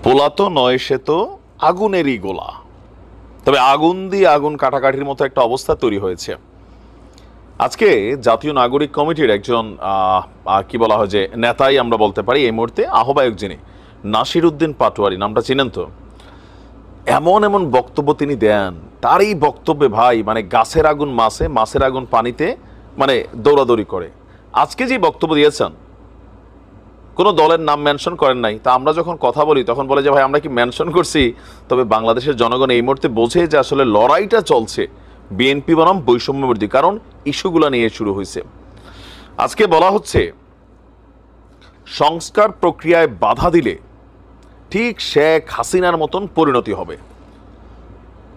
পোলা তো নয়, সে তো আগুনেরই গোলা। তবে আগুন দিয়ে আগুন কাটাকাটির মতো একটা অবস্থা তৈরি হয়েছে। আজকে জাতীয় নাগরিক কমিটির একজন কি বলা হয় যে নেতাই আমরা বলতে পারি, এই মুহূর্তে আহ্বায়ক যিনি, নাসির উদ্দিন পাটোয়ারি, নামটা চিনেন তো? এমন এমন বক্তব্য তিনি দেন, তার এই বক্তব্যে ভাই মানে গাছের আগুন মাছে, মাছের আগুন পানিতে, মানে দৌড়াদৌড়ি করে। আজকে যে বক্তব্য দিয়েছেন, কোনো দলের নাম মেনশন করেন নাই, তা আমরা যখন কথা বলি তখন বলে যে ভাই আমরা কি মেনশন করছি? তবে বাংলাদেশের জনগণ এই মুহূর্তে বোঝে যে আসলে লড়াইটা চলছে বিএনপি বনাম বৈষম্য বিরোধী, কারণ ইস্যুগুলো নিয়ে শুরু হয়েছে। আজকে বলা হচ্ছে সংস্কার প্রক্রিয়ায় বাধা দিলে ঠিক শেখ হাসিনার মতন পরিণতি হবে।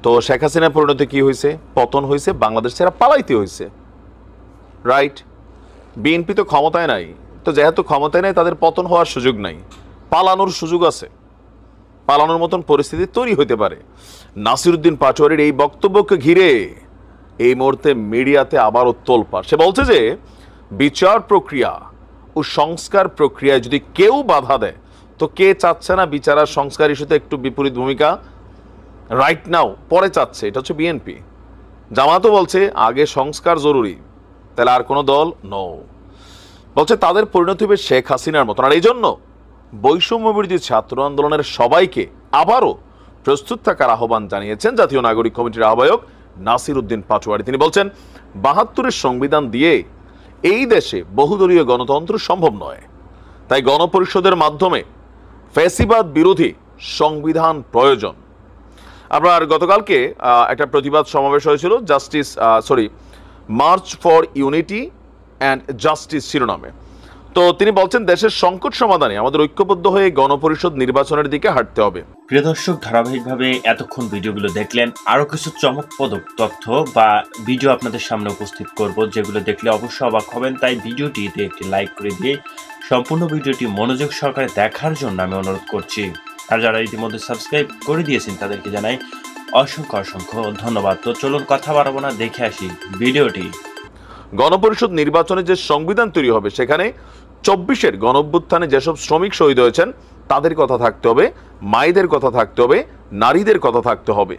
তো শেখ হাসিনার পরিণতি কি হয়েছে? পতন হয়েছে, বাংলাদেশ ছেড়ে পালাইতে হয়েছে, রাইট? বিএনপি তো ক্ষমতায় নাই, তো যেহেতু ক্ষমতায় নাই তাদের পতন হওয়ার সুযোগ নাই, পালানোর সুযোগ আছে, পালানোর মতন পরিস্থিতি তৈরি হতে পারে। নাসির উদ্দিন পাটোয়ারির এই বক্তব্যকে ঘিরে এই মুহূর্তে মিডিয়াতে আবারও তোলপাড়। সে বলছে যে বিচার প্রক্রিয়া ও সংস্কার প্রক্রিয়ায় যদি কেউ বাধা দেয়, তো কে চাচ্ছে না বিচার আর সংস্কার ইস্যুতে একটু বিপরীত ভূমিকা রাইট নাও, পরে চাচ্ছে, এটা হচ্ছে বিএনপি। জামাতও বলছে আগে সংস্কার জরুরি, তাহলে আর কোনো দল নো, বলছে তাদের পরিণতি হবে শেখ হাসিনার মতন। আর এই জন্য বৈষম্য বিরোধী ছাত্র আন্দোলনের সবাইকে আবারও প্রস্তুত থাকার আহ্বান জানিয়েছেন জাতীয় নাগরিক কমিটির আহ্বায়ক নাসির উদ্দিন পাটোয়ারি। তিনি বলছেন ৭২-এর সংবিধান দিয়ে এই দেশে বহুদলীয় গণতন্ত্র সম্ভব নয়, তাই গণপরিষদের মাধ্যমে ফ্যাসিবাদ বিরোধী সংবিধান প্রয়োজন। আপনার গতকালকে একটা প্রতিবাদ সমাবেশ হয়েছিল March for unity and justice শিরোনামে। তো তিনি বলছেন দেশের সংকট সমাধানে আমাদের ঐক্যবদ্ধ হয়ে গণপরিষদ নির্বাচনের দিকে হাঁটতে হবে। প্রিয় দর্শক, ধারাবাহিকভাবে এতক্ষণ ভিডিওগুলো দেখলেন, আরো কিছু চমকপ্রদ তথ্য বা ভিডিও আপনাদের সামনে উপস্থিত করব, যেগুলো দেখলে অবশ্যই অবাক হবেন। তাই ভিডিওটিতে একটি লাইক করে দিয়ে সম্পূর্ণ ভিডিওটি মনোযোগ সহকারে দেখার জন্য আমি অনুরোধ করছি। আর যারা ইতিমধ্যে সাবস্ক্রাইব করে দিয়েছেন তাদেরকে জানাই অসংখ্য অসংখ্য ধন্যবাদ। তো চলুন কথা বাড়াবো না, দেখে আসি ভিডিওটি। গণপরিষদ নির্বাচনে যে সংবিধান তৈরি হবে, সেখানে ২৪-এর গণঅভ্যুত্থানে যেসব শ্রমিক শহীদ হয়েছেন তাদের কথা থাকতে হবে, মায়েদের কথা থাকতে হবে, নারীদের কথা থাকতে হবে।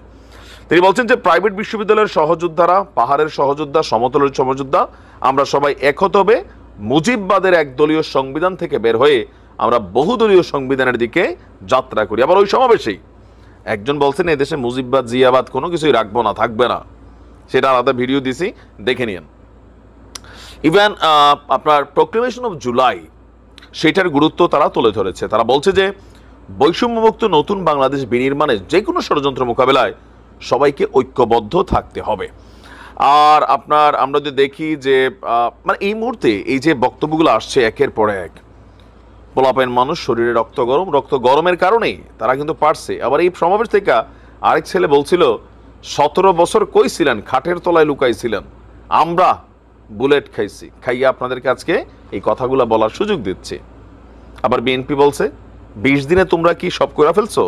তিনি বলছেন যে প্রাইভেট বিশ্ববিদ্যালয়ের সহযোদ্ধারা, পাহাড়ের সহযোদ্ধা, সমতলের সহযোদ্ধা, আমরা সবাই এক হতে হবে, মুজিববাদের একদলীয় সংবিধান থেকে বের হয়ে আমরা বহুদলীয় সংবিধানের দিকে যাত্রা করি। আবার ওই সমাবেশেই একজন বলছেন এদেশে মুজিববাদ জিয়াবাদ কোনো কিছুই রাখবো না, থাকবে না। সেটা আলাদা ভিডিও দিছি, দেখে নিন। ইভেন আপনার প্রোক্লেমেশন অফ জুলাই, সেটার গুরুত্ব তারা তুলে ধরেছে। তারা বলছে যে বৈষম্যমুক্ত নতুন বাংলাদেশ বিনির্মাণে যে কোনো ষড়যন্ত্র মোকাবেলায় সবাইকে ঐক্যবদ্ধ থাকতে হবে। আর আপনার আমরা যদি দেখি যে মানে এই মুহূর্তে এই যে বক্তব্যগুলো আসছে একের পর এক, পোলাপাইন মানুষ, শরীরে রক্ত গরমের কারণেই তারা কিন্তু পারছে। আবার এই সমাবেশ থেকে আরেক ছেলে বলছিল ১৭ বছর কই ছিলেন, খাটের তলায় লুকাইছিলেন, আমরা বুলেট খাইছি, খাইয়া আপনাদেরকে আজকে এই কথাগুলো বলার সুযোগ দিচ্ছে। আবার বিএনপি বলছে ২০ দিনে তোমরা কি সব করে ফেলছো?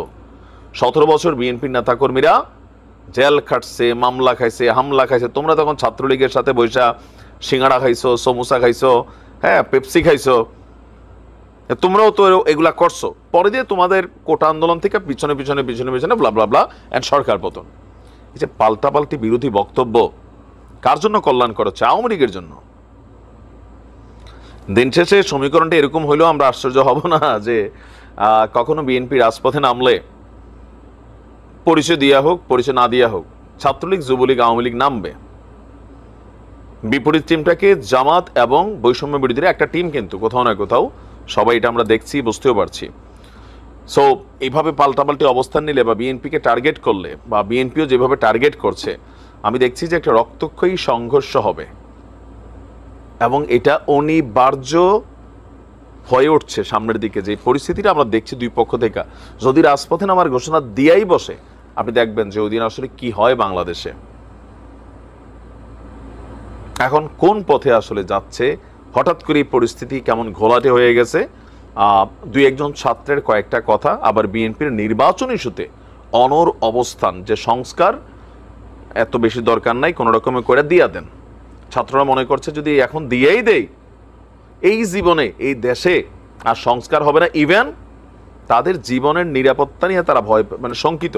১৭ বছর বিএনপির নেতাকর্মীরা জেল খাটছে, মামলা খাইছে, হামলা খাইছে, তোমরা তখন ছাত্রলীগের সাথে বৈশা সিঙ্গাড়া খাইছো, সমোসা খাইছো, হ্যাঁ পেপসি খাইছো, তোমরাও তো এগুলা করছো। পরে দিয়ে তোমাদের কোটা আন্দোলন থেকে পিছনে পিছনে পিছনে পিছনে ব্লা ব্লা ব্লা এন্ড সরকার পতন। এই যে পাল্টাপাল্টি বিরোধী বক্তব্য কার জন্য কল্যাণ করছে? আওয়ামী লীগের জন্য। দিন শেষে সমীকরণটা এরকম হইলেও আমরা আশ্চর্য হব না যে কখনো বিএনপি রাজপথে নামলে পরিচয় দিয়া হোক, পরিচয় না দিয়া হোক, ছাত্রলীগ, যুবলীগ, আওয়ামী লীগ নামবে। বিপরীত টিমটাকে জামাত এবং বৈষম্য বিরোধীরা একটা টিম, কিন্তু কোথাও না কোথাও সবাই এটা আমরা দেখছি, বুঝতেও পারছি। সো এইভাবে পাল্টাপাল্টি অবস্থান নিলে বা বিএনপিকে টার্গেট করলে বা বিএনপিও যেভাবে টার্গেট করছে, আমি দেখছি যে একটা রক্তক্ষয়ী সংঘর্ষ হবে এবং এটা অনিবার্য হয়ে উঠছে সামনের দিকে। যে পরিস্থিতিটা আমরা দেখছি দুই পক্ষ থেকে, যদি রাজপথে নামার ঘোষণা দিয়াই বসে, আপনি দেখবেন যে ওই দিন আসলে কি হয় বাংলাদেশে। এখন কোন পথে আসলে যাচ্ছে, হঠাৎ করে পরিস্থিতি কেমন ঘোলাটে হয়ে গেছে। দুই একজন ছাত্রের কয়েকটা কথা, আবার বিএনপির নির্বাচন ইস্যুতে অনর অবস্থান, যে সংস্কার এত বেশি দরকার নাই, কোনো রকমে করে দিয়া দেন। ছাত্ররা মনে করছে যদি এখন দিয়েই দেই, এই জীবনে এই দেশে আর সংস্কার হবে না, ইভেন তাদের জীবনের নিরাপত্তা নিয়ে তারা ভয় মানে শঙ্কিত।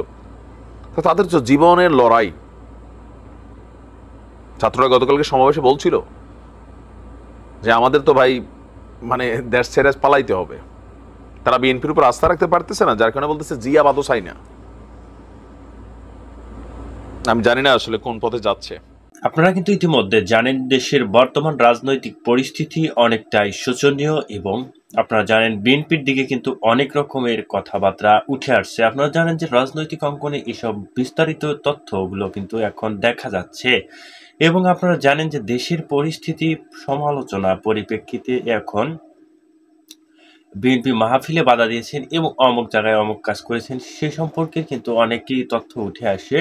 তো তাদের তো জীবনের লড়াই। ছাত্ররা গতকালকে সমাবেশে বলছিল যে আমাদের তো ভাই মানে দেশ ছেড়ে পালাইতে হবে। তারা বিএনপির উপর আস্থা রাখতে পারতেছে না, যার কারণে বলতেছে জিয়া বাদও চাই না। আমি জানি না আসলে কোন পথে যাচ্ছে। আপনারা কিন্তু ইতিমধ্যে জানেন দেশের বর্তমান রাজনৈতিক পরিস্থিতি অনেকটাই শোচনীয়, এবং আপনারা জানেন বিএনপির দিকে কিন্তু অনেক রকমের কথাবার্তা উঠে আসছে। আপনারা জানেন যে রাজনৈতিক অঙ্গনে এসব বিস্তারিত তথ্যগুলো কিন্তু এখন দেখা যাচ্ছে, এবং আপনারা জানেন যে দেশের পরিস্থিতি সমালোচনা পরিপ্রেক্ষিতে এখন বিএনপি মাহফিলে বাধা দিয়েছেন এবং অমুক জায়গায় অমুক কাজ করেছেন সে সম্পর্কে কিন্তু অনেকই তথ্য উঠে আসে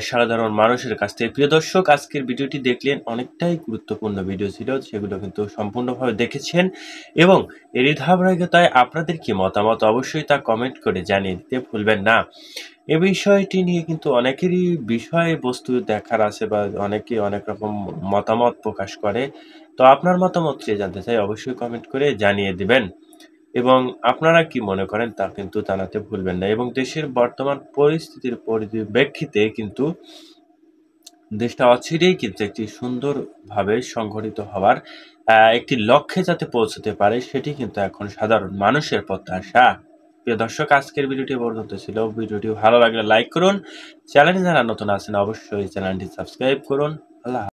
সাধারণ মানুষের কাছ থেকে। প্রিয় দর্শক, আজকের ভিডিওটি দেখলেন, অনেকটাই গুরুত্বপূর্ণ ভিডিও ছিল, সেগুলো কিন্তু সম্পূর্ণভাবে দেখেছেন, এবং এরই ধারাবাহিকতায় আপনাদের কি মতামত অবশ্যই তা কমেন্ট করে জানিয়ে দিতে ভুলবেন না। এ বিষয়টি নিয়ে কিন্তু অনেকেরই বিষয়বস্তু দেখার আছে বা অনেকে অনেক রকম মতামত প্রকাশ করে। তো আপনার মতামত জানতে চাই, অবশ্যই কমেন্ট করে জানিয়ে দিবেন, এবং আপনারা কি মনে করেন তা কিন্তু জানাতে ভুলবেন না। এবং দেশের বর্তমান পরিস্থিতির পরিপ্রেক্ষিতে কিন্তু দেশটা অচিরেই কিন্তু একটি সুন্দরভাবে সংগঠিত হওয়ার একটি লক্ষ্যে যাতে পৌঁছতে পারে, সেটি কিন্তু এখন সাধারণ মানুষের প্রত্যাশা। প্রিয় দর্শক, আজকের ভিডিওটি পর্যন্ত ছিল। ভিডিওটি ভালো লাগলে লাইক করুন, চ্যানেলে যারা নতুন আছেন অবশ্যই চ্যানেলটি সাবস্ক্রাইব করুন। আল্লাহ।